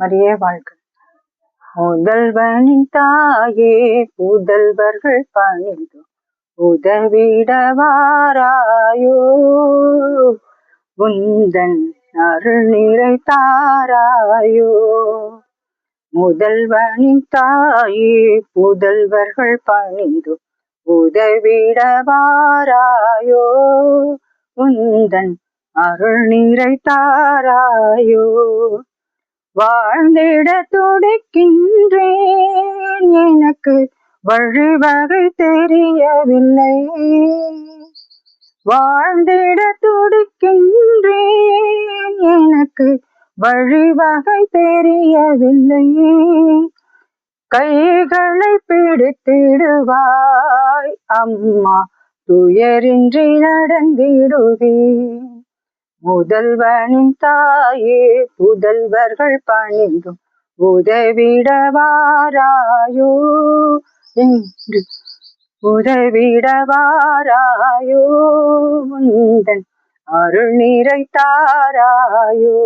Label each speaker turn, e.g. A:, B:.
A: மரியே வாழ்க. முதல்வனின் தாயே புதல்வர்கள் பணிந்து உதவிடவாராயோ, உந்தன் அருள் நிறை தாராயோ. முதல்வனின் தாயே புதல்வர்கள் பணிந்து உதவிடவாராயோ, உந்தன் அருள் நிறை தாராயோ. வாழ்ந்திட துடிக்கின்றேன், எனக்கு வழிவகை தெரியவில்லை. வாழ்ந்திட துடிக்கின்றேன், எனக்கு வழிவகை தெரியவில்லை. கைகளை பிடித்திடுவாய் அம்மா, துயரின்றி நடந்திடுவேன். முதல்வனின் தாயே புதல்வர்கள் பணிந்தும் உதவிடவாராயோ, என்று உதவிடவாராயோ, உந்தன் அருள் நிறை தாராயோ.